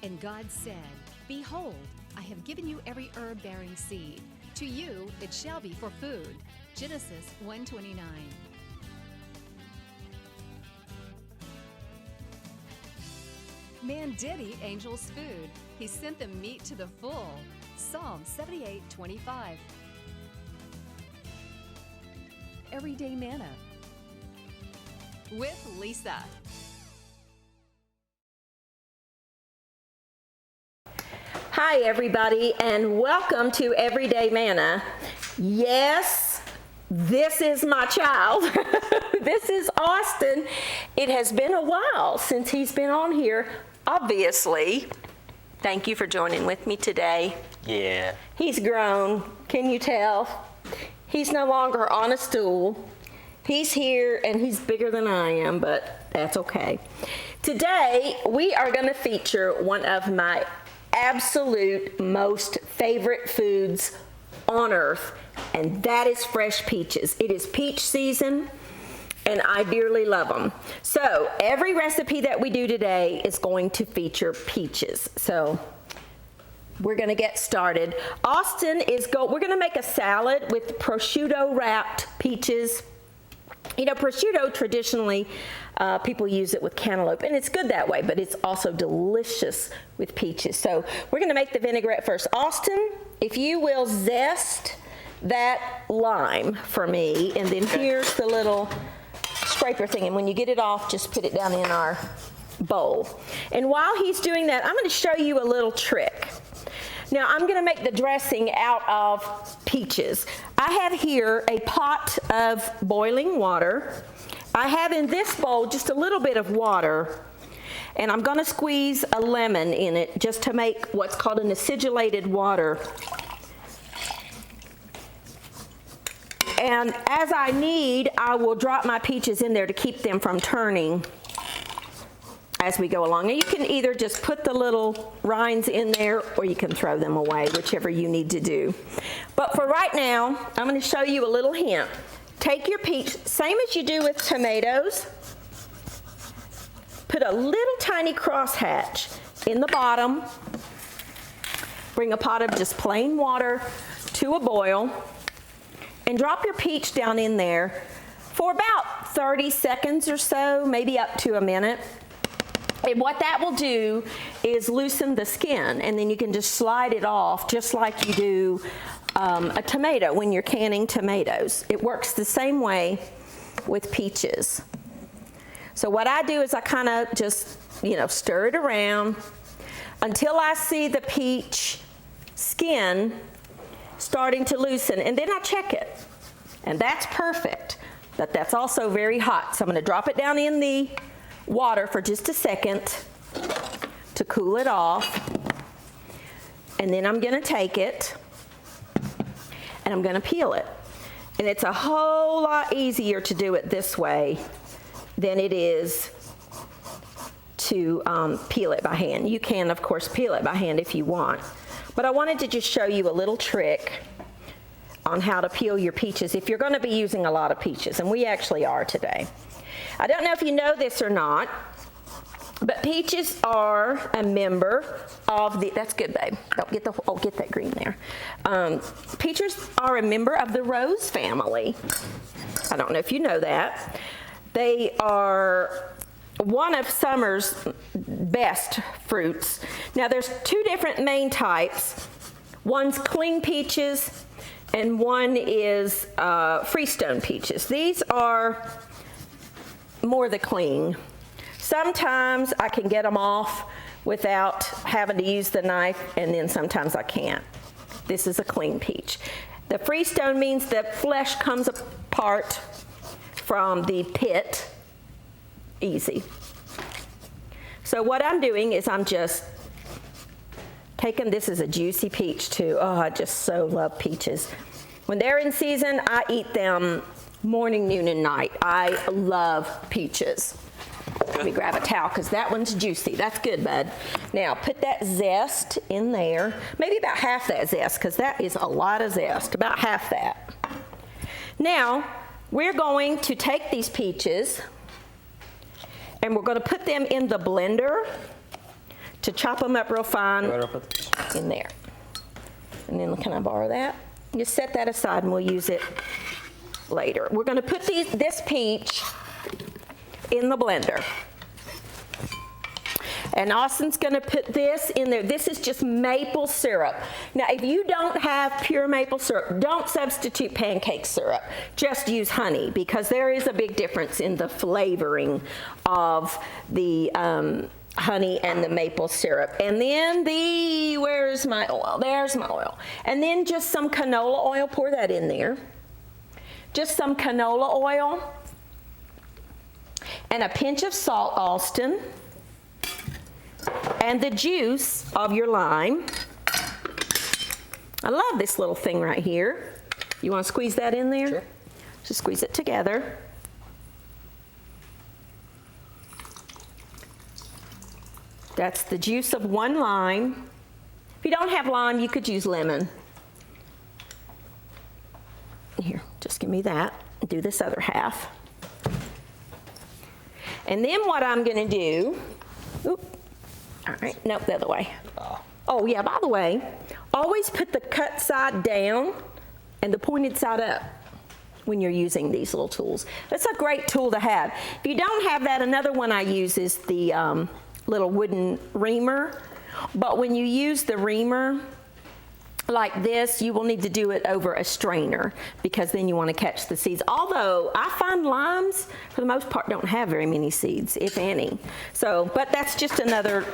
And God said, Behold, I have given you every herb-bearing seed. To you it shall be for food. Genesis 1:29. Man did eat angels' food. He sent them meat to the full. Psalm 78:25. Everyday Manna with Lisa. Hi everybody, and welcome to Everyday Manna. Yes, this is my child. This is Austin. It has been a while since he's been on here, obviously. Thank you for joining with me today. Yeah. He's grown, can you tell? He's no longer on a stool. He's here and he's bigger than I am, but that's okay. Today, we are going to feature one of my absolute most favorite foods on earth, and that is fresh peaches. It is peach season, and I dearly love them. So every recipe that we do today is going to feature peaches. So we're going to get started. Austin we're going to make a salad with prosciutto wrapped peaches. You know, prosciutto traditionally, people use it with cantaloupe, and it's good that way, but it's also delicious with peaches. So we're going to make the vinaigrette first. Austin, if you will zest that lime for me, and then here's the little scraper thing, and when you get it off, just put it down in our bowl. And while he's doing that, I'm going to show you a little trick. Now, I'm going to make the dressing out of peaches. I have here a pot of boiling water. I have in this bowl just a little bit of water, and I'm going to squeeze a lemon in it just to make what's called an acidulated water. And as I need, I will drop my peaches in there to keep them from turning as we go along. And you can either just put the little rinds in there or you can throw them away, whichever you need to do. But for right now, I'm going to show you a little hint. Take your peach, same as you do with tomatoes, put a little tiny crosshatch in the bottom, bring a pot of just plain water to a boil, and drop your peach down in there for about 30 seconds or so, maybe up to a minute. And what that will do is loosen the skin, and then you can just slide it off just like you do a tomato when you're canning tomatoes. It works the same way with peaches. So what I do is I kind of just, stir it around until I see the peach skin starting to loosen, and then I check it. And that's perfect, but that's also very hot. So I'm going to drop it down in the water for just a second to cool it off, and then I'm going to take it and I'm going to peel it. And it's a whole lot easier to do it this way than it is to peel it by hand. You can, of course, peel it by hand if you want, but I wanted to just show you a little trick on how to peel your peaches if you're going to be using a lot of peaches, and we actually are today. I don't know if you know this or not, but peaches are a member of the, that's good, babe. Don't get get that green there. Peaches are a member of the rose family. I don't know if you know that. They are one of summer's best fruits. Now there's two different main types. One's cling peaches and one is freestone peaches. These are more the cling. Sometimes I can get them off without having to use the knife, and then sometimes I can't. This is a clean peach. The freestone means the flesh comes apart from the pit easy. So what I'm doing is I'm just taking, this is a juicy peach too. Oh, I just so love peaches. When they're in season, I eat them morning, noon, and night. I love peaches. Let me grab a towel because that one's juicy. That's good, bud. Now, put that zest in there. Maybe about half that zest because that is a lot of zest, about half that. Now, we're going to take these peaches and we're going to put them in the blender to to chop them up real fine in there. And then can I borrow that? Just set that aside and we'll use it later. We're going to put this peach in the blender. And Austin's going to put this in there. This is just maple syrup. Now, if you don't have pure maple syrup, don't substitute pancake syrup. Just use honey, because there is a big difference in the flavoring of the honey and the maple syrup. And then where's my oil? There's my oil. And then just some canola oil. Pour that in there. Just some canola oil. And a pinch of salt, Austin. And the juice of your lime. I love this little thing right here. You want to squeeze that in there? Sure. Just squeeze it together. That's the juice of 1 lime. If you don't have lime, you could use lemon. Here, just give me that. Do this other half. And then what I'm going to do, all right, nope, the other way. Oh yeah, by the way, always put the cut side down and the pointed side up when you're using these little tools. That's a great tool to have. If you don't have that, another one I use is the little wooden reamer. But when you use the reamer like this, you will need to do it over a strainer, because then you want to catch the seeds. Although I find limes, for the most part, don't have very many seeds, if any. So, but that's just another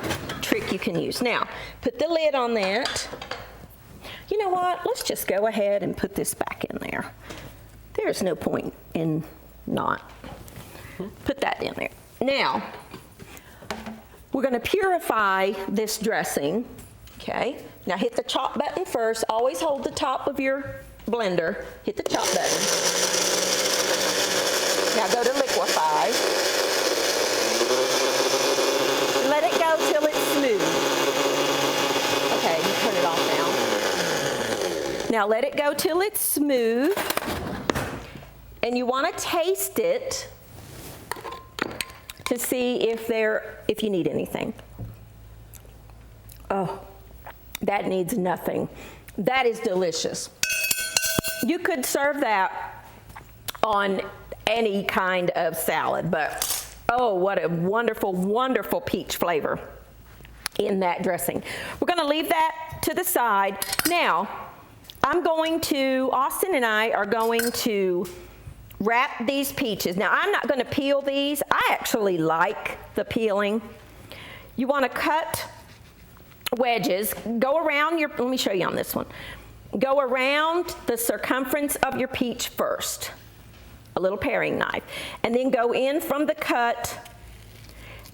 trick you can use. Now, put the lid on that. You know what? Let's just go ahead and put this back in there. There's no point in not. Put that in there. Now, we're going to purify this dressing. Okay, now hit the chop button first. Always hold the top of your blender. Hit the chop button. Now go to liquefy. Let it go till it's smooth. Okay, you turn it off now. Now let it go till it's smooth. And you want to taste it to see if you need anything. Oh. That needs nothing. That is delicious. You could serve that on any kind of salad, but oh, what a wonderful, wonderful peach flavor in that dressing. We're going to leave that to the side. Now, Austin and I are going to wrap these peaches. Now, I'm not going to peel these. I actually like the peeling. You want to cut wedges. Go around let me show you on this one. Go around the circumference of your peach first, a little paring knife, and then go in from the cut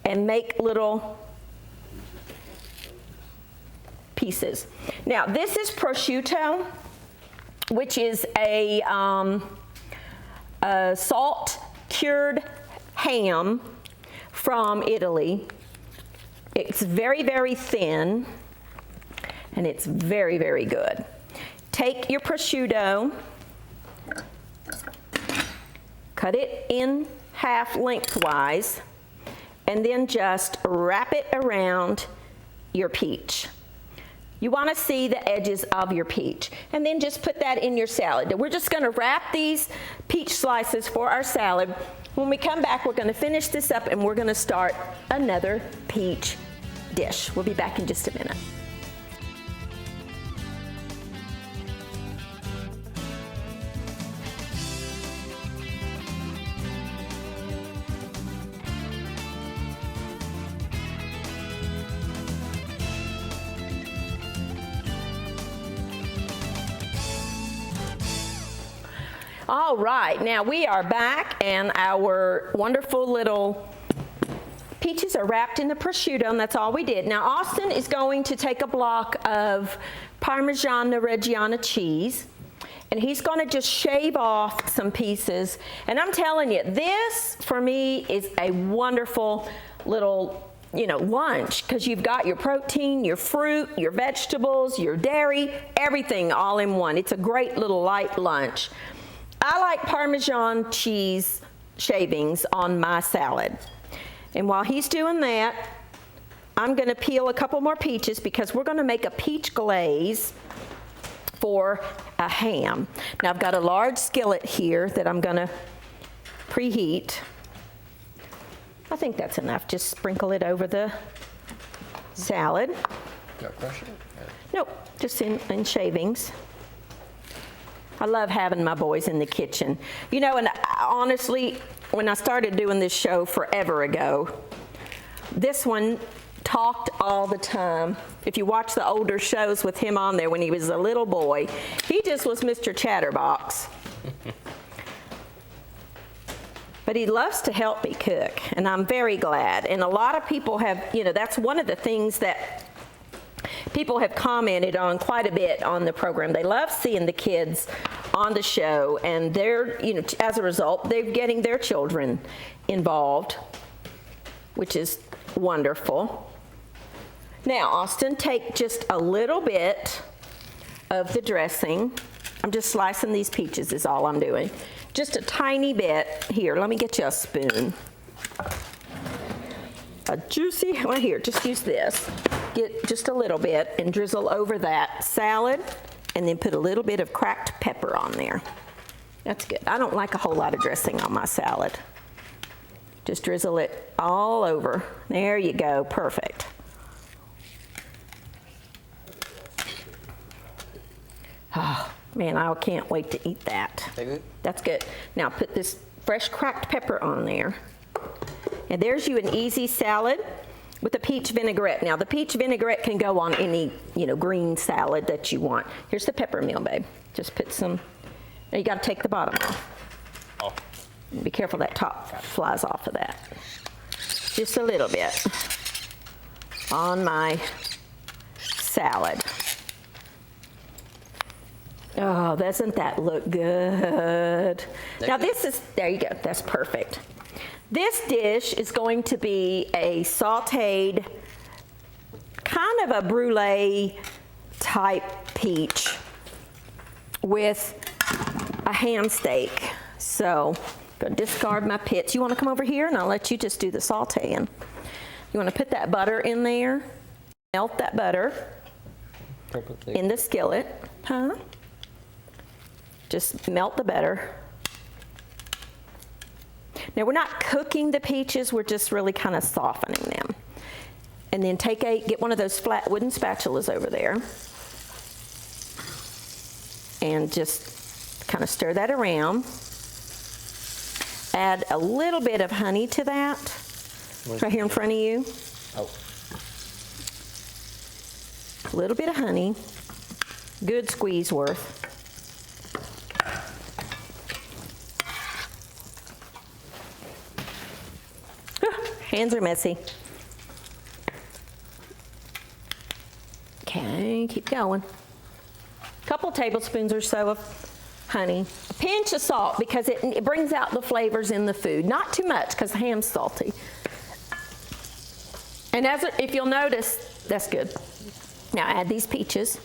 and make little pieces. Now, this is prosciutto, which is a salt cured ham from Italy. It's very, very thin, and it's very, very good. Take your prosciutto, cut it in half lengthwise, and then just wrap it around your peach. You want to see the edges of your peach, and then just put that in your salad. We're just going to wrap these peach slices for our salad. When we come back, we're going to finish this up, and we're going to start another peach dish. We'll be back in just a minute. All right, now we are back, and our wonderful little peaches are wrapped in the prosciutto, and that's all we did. Now, Austin is going to take a block of Parmigiano Reggiano cheese, and he's going to just shave off some pieces. And I'm telling you, this, for me, is a wonderful little lunch, because you've got your protein, your fruit, your vegetables, your dairy, everything all in one. It's a great little light lunch. I like Parmesan cheese shavings on my salad. And while he's doing that, I'm gonna peel a couple more peaches because we're gonna make a peach glaze for a ham. Now I've got a large skillet here that I'm gonna preheat. I think that's enough. Just sprinkle it over the salad. Got crush it? Nope, just in shavings. I love having my boys in the kitchen. You know, and honestly, when I started doing this show forever ago, this one talked all the time. If you watch the older shows with him on there when he was a little boy, he just was Mr. Chatterbox. But he loves to help me cook, and I'm very glad. And a lot of people have, you know, that's one of the things that people have commented on quite a bit on the program. They love seeing the kids on the show, and they're, you know, as a result, they're getting their children involved, which is wonderful. Now, Austin, take just a little bit of the dressing. I'm just slicing these peaches is all I'm doing. Just a tiny bit. Here, let me get you a spoon. A juicy, well here, just use this. Get just a little bit and drizzle over that salad, and then put a little bit of cracked pepper on there. That's good. I don't like a whole lot of dressing on my salad. Just drizzle it all over. There you go, perfect. Oh, man, I can't wait to eat that. That good? That's good. Now put this fresh cracked pepper on there. And there's you an easy salad with a peach vinaigrette. Now the peach vinaigrette can go on any, you know, green salad that you want. Here's the pepper meal, babe. Just put some, now you gotta take the bottom off. Oh. Be careful that top flies off of that. Just a little bit on my salad. Oh, doesn't that look good? Now this is, there you go, that's perfect. This dish is going to be a sauteed, kind of a brulee type peach with a ham steak. So, gonna discard my pits. You wanna come over here and I'll let you just do the sauteing. You wanna put that butter in there, melt that butter in the skillet, huh? Just melt the butter. Now we're not cooking the peaches, we're just really kind of softening them. And then get one of those flat wooden spatulas over there and just kind of stir that around. Add a little bit of honey to that, right here in front of you. Oh. A little bit of honey, good squeeze worth. Hands are messy. Okay, keep going. Couple tablespoons or so of honey. A pinch of salt because it brings out the flavors in the food. Not too much because the ham's salty. And if you'll notice, that's good. Now add these peaches.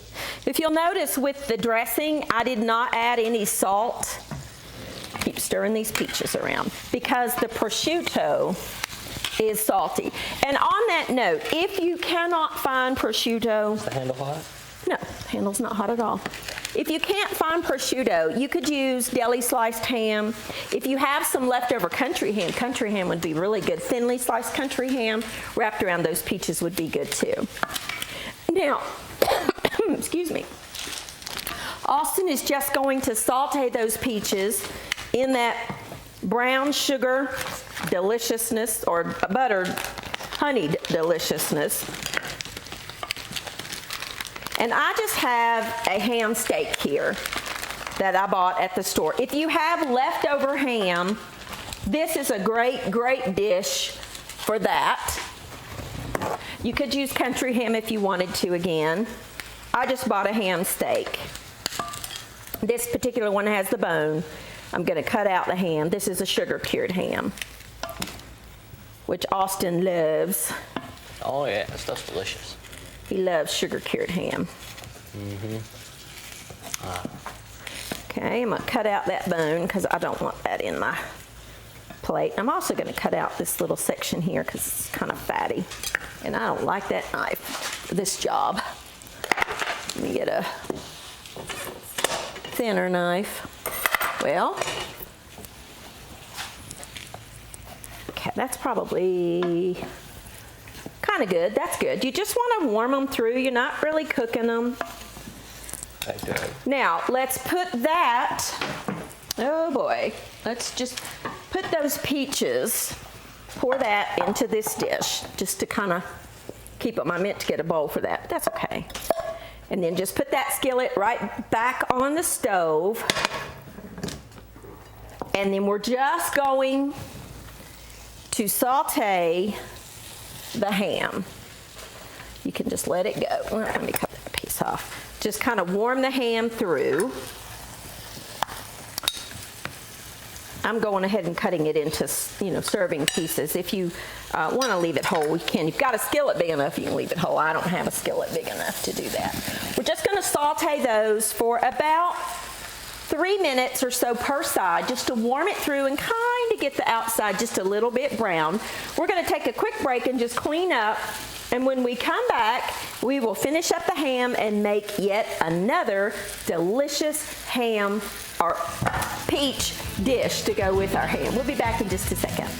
If you'll notice with the dressing, I did not add any salt. Keep stirring these peaches around because the prosciutto is salty. And on that note, if you cannot find prosciutto, Is the handle hot? no, the handle's not hot at all. If you can't find prosciutto, you could use deli sliced ham. If you have some leftover country ham would be really good. Thinly sliced country ham wrapped around those peaches would be good too. Now, excuse me. Austin is just going to saute those peaches in that brown sugar deliciousness or buttered honeyed deliciousness. And I just have a ham steak here that I bought at the store. If you have leftover ham, this is a great, great dish for that. You could use country ham if you wanted to again. I just bought a ham steak. This particular one has the bone. I'm gonna cut out the ham. This is a sugar-cured ham, which Austin loves. Oh yeah, that stuff's delicious. He loves sugar-cured ham. Okay, I'm gonna cut out that bone because I don't want that in my plate. I'm also going to cut out this little section here because it's kind of fatty. And I don't like that knife, this job. Let me get a thinner knife. Well, okay, that's probably kind of good. That's good. You just want to warm them through. You're not really cooking them. Okay. Now, let's put that, oh boy, let's just put those peaches, pour that into this dish, just to kind of keep them. I meant to get a bowl for that, but that's okay. And then just put that skillet right back on the stove. And then we're just going to saute the ham. You can just let it go. Well, let me cut that piece off. Just kind of warm the ham through. I'm going ahead and cutting it into, serving pieces. If you want to leave it whole, you can. You've got a skillet big enough, you can leave it whole. I don't have a skillet big enough to do that. We're just going to saute those for about 3 minutes or so per side, just to warm it through and kind of get the outside just a little bit brown. We're going to take a quick break and just clean up. And when we come back, we will finish up the ham and make yet another delicious ham or peach dish to go with our ham. We'll be back in just a second.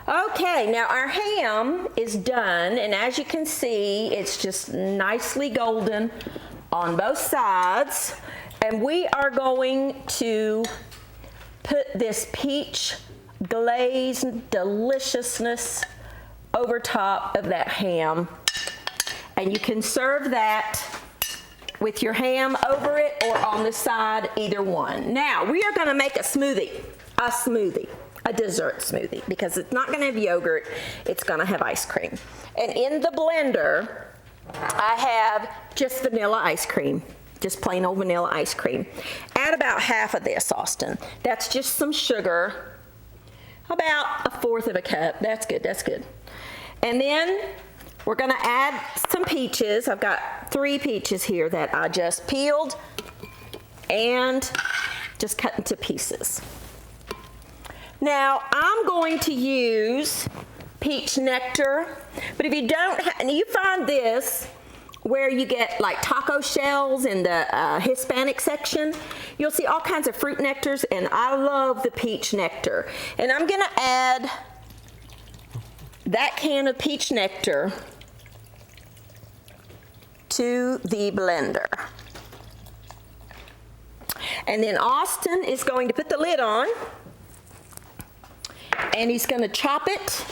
Okay, now our ham is done, and as you can see, it's just nicely golden on both sides. And we are going to put this peach glaze deliciousness over top of that ham. And you can serve that with your ham over it or on the side, either one. Now, we are gonna make a smoothie, a dessert smoothie, because it's not gonna have yogurt, it's gonna have ice cream. And in the blender, I have just vanilla ice cream, just plain old vanilla ice cream. Add about half of this, Austin. That's just some sugar, about 1/4 of a cup. That's good, that's good. And then we're gonna add some peaches. I've got 3 peaches here that I just peeled and just cut into pieces. Now, I'm going to use peach nectar, but if you don't, you find this where you get like taco shells in the Hispanic section. You'll see all kinds of fruit nectars, and I love the peach nectar. And I'm gonna add that can of peach nectar to the blender. And then Austin is going to put the lid on, and he's going to chop it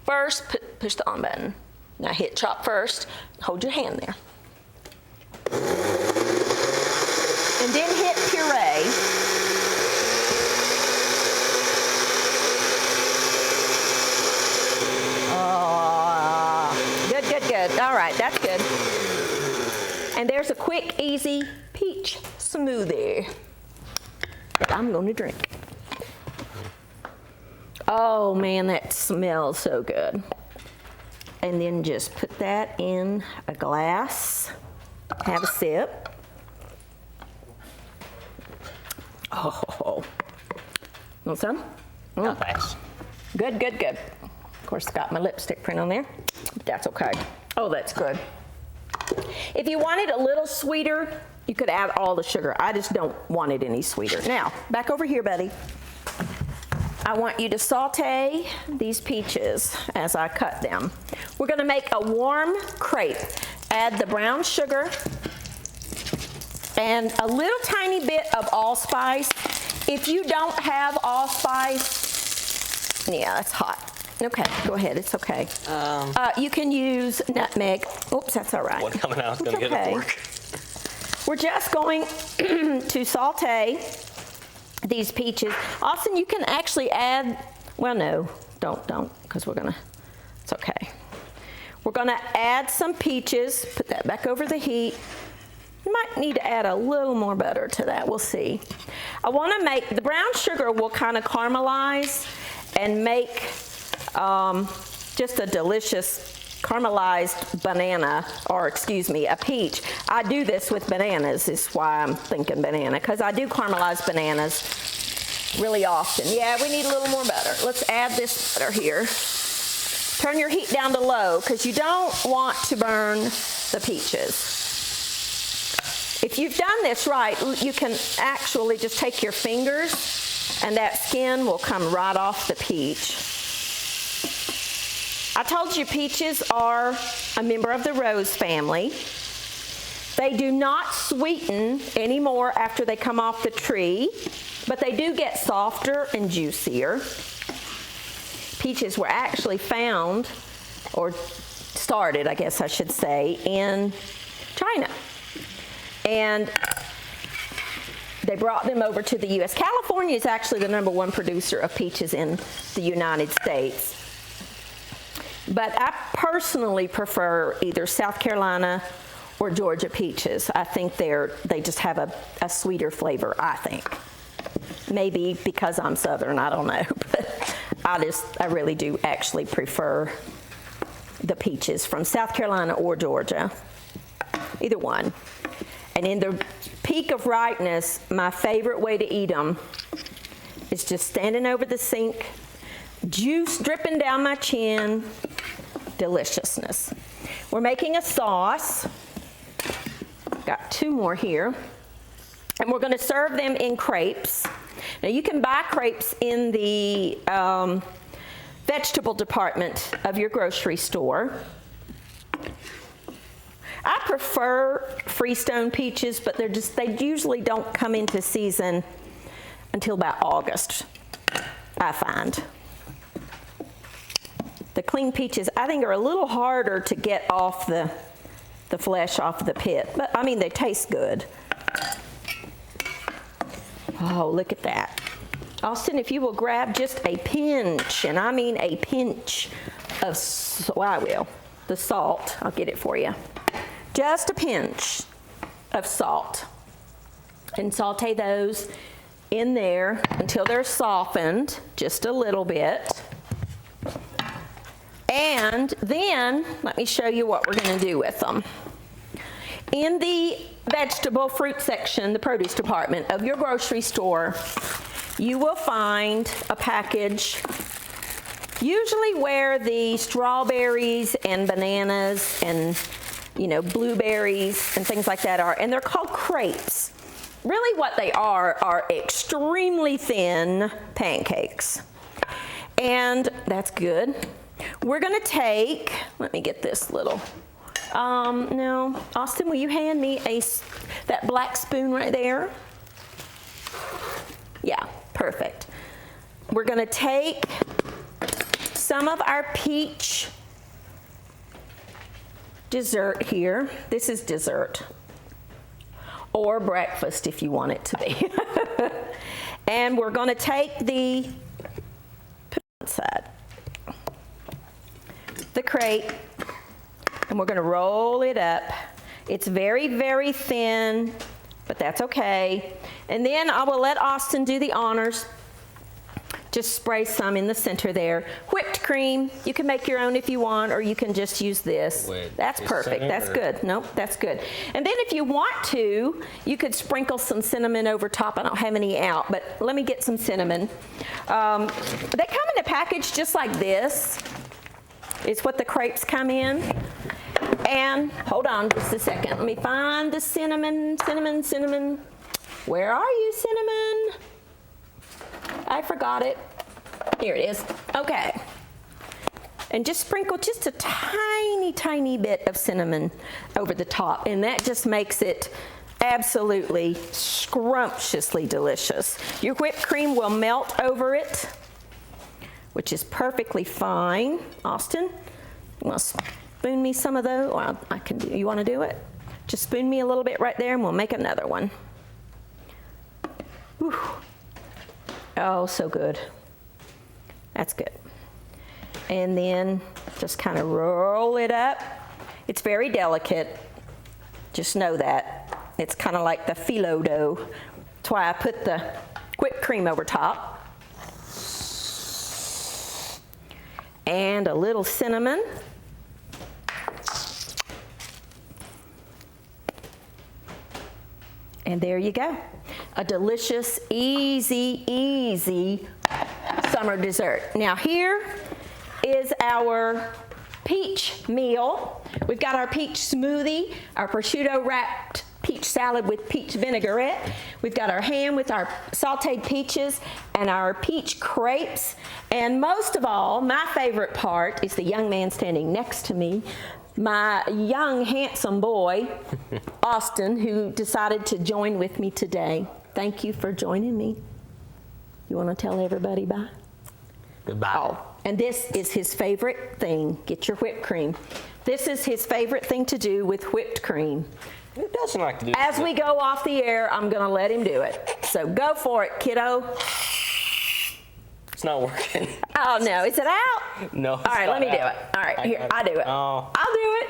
first. Push the on button. Now hit chop first. Hold your hand there. And then hit puree. Oh, good, good, good. All right, that's good. And there's a quick, easy peach smoothie that I'm going to drink. Oh man, that smells so good. And then just put that in a glass. Have a sip. Oh, want some? No, thanks. Good, good, good. Of course, it's got my lipstick print on there, but that's okay. Oh, that's good. If you want it a little sweeter, You could add all the sugar. I just don't want it any sweeter. Now, back over here, buddy. I want you to saute these peaches as I cut them. We're gonna make a warm crepe. Add the brown sugar and a little tiny bit of allspice. If you don't have allspice, yeah, that's hot. Okay, go ahead, it's okay. You can use nutmeg. Oops, that's all right. One coming out is gonna get a fork. We're just going to saute these peaches. Austin, you can actually add, well, no, don't, because it's okay. We're gonna add some peaches, put that back over the heat. You might need to add a little more butter to that, we'll see. I wanna make, the brown sugar will kind of caramelize and make just a delicious caramelized banana, or excuse me, a peach. I do this with bananas, is why I'm thinking banana, because I do caramelize bananas really often. Yeah, we need a little more butter. Let's add this butter here. Turn your heat down to low, because you don't want to burn the peaches. If you've done this right, you can actually just take your fingers and that skin will come right off the peach. I told you peaches are a member of the rose family. They do not sweeten anymore after they come off the tree, but they do get softer and juicier. Peaches were actually found, or started, I guess I should say, in China. And they brought them over to the U.S. California is actually the #1 producer of peaches in the United States. But I personally prefer either South Carolina or Georgia peaches. I think they just have a sweeter flavor, I think. Maybe because I'm Southern, I don't know. But I really do actually prefer the peaches from South Carolina or Georgia, either one. And in the peak of ripeness, my favorite way to eat them is just standing over the sink, juice dripping down my chin, deliciousness. We're making a sauce. Got 2 more here. And we're gonna serve them in crepes. Now you can buy crepes in the vegetable department of your grocery store. I prefer Freestone peaches, but they usually don't come into season until about August, I find. The clean peaches, I think, are a little harder to get off the flesh off the pit, but I mean, they taste good. Oh, look at that. Austin, if you will grab just a pinch, and I mean a pinch of, well, I will, the salt, I'll get it for you. Just a pinch of salt, and saute those in there until they're softened just a little bit. And then let me show you what we're going to do with them. In the vegetable fruit section, the produce department of your grocery store, you will find a package usually where the strawberries and bananas and blueberries and things like that are, and they're called crepes. Really what they are extremely thin pancakes. And that's good. We're gonna take, let me get this little, no, Austin, will you hand me that black spoon right there? Yeah, perfect. We're gonna take some of our peach dessert here. This is dessert, or breakfast if you want it to be. And we're gonna take the, put it on side, the crepe, and we're gonna roll it up. It's very, very thin, but that's okay. And then I will let Austin do the honors. Just spray some in the center there. Whipped cream, you can make your own if you want, or you can just use this. That's perfect, that's good. Nope, that's good. And then if you want to, you could sprinkle some cinnamon over top. I don't have any out, but let me get some cinnamon. They come in a package just like this. It's what the crepes come in. And hold on just a second. Let me find the cinnamon. Where are you, cinnamon? I forgot it. Here it is. Okay. And just sprinkle just a tiny, tiny bit of cinnamon over the top. And that just makes it absolutely scrumptiously delicious. Your whipped cream will melt over it, which is perfectly fine. Austin, you want to spoon me some of those? Well, I can do. You want to do it? Just spoon me a little bit right there, and we'll make another one. Whew. Oh, so good. That's good. And then just kind of roll it up. It's very delicate. Just know that. It's kind of like the phyllo dough. That's why I put the whipped cream over top. And a little cinnamon. And there you go. A delicious, easy summer dessert. Now here is our peach meal. We've got our peach smoothie, our prosciutto wrapped peach salad with peach vinaigrette. We've got our ham with our sauteed peaches and our peach crepes. And most of all, my favorite part is the young man standing next to me, my young handsome boy, Austin, who decided to join with me today. Thank you for joining me. You want to tell everybody bye? Goodbye. Oh, and this is his favorite thing. Get your whipped cream. This is his favorite thing to do with whipped cream. Who doesn't like to do As we go off the air, I'm going to let him do it. So go for it, kiddo. It's not working. Oh, no. Is it out? No. All right, let me do it. All right, here, I do it. Oh. I'll do it.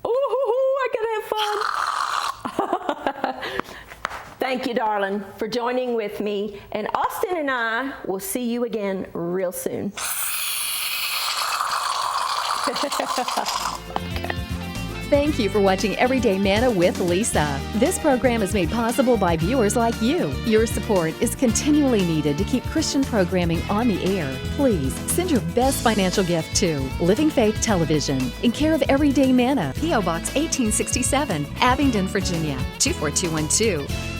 Ooh, I can have fun. Thank you, darling, for joining with me. And Austin and I will see you again real soon. Thank you for watching Everyday Manna with Lisa. This program is made possible by viewers like you. Your support is continually needed to keep Christian programming on the air. Please send your best financial gift to Living Faith Television in care of Everyday Manna, P.O. Box 1867, Abingdon, Virginia 24212.